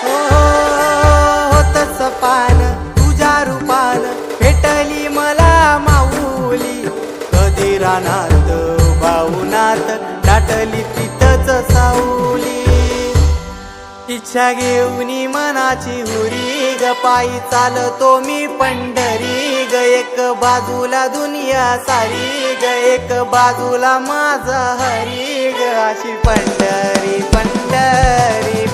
हो होतच पान तुझ्या रूपान भेटली मला माऊली कधी रानात बाहुनात दाटली तिथच सावली इच्छा घेऊनी मनाची हुरी ग पायी चालतो मी पंढरी ग एक बाजूला दुनिया सारी ग एक बाजूला माझा हरी ग अशी पंढरी पंढरी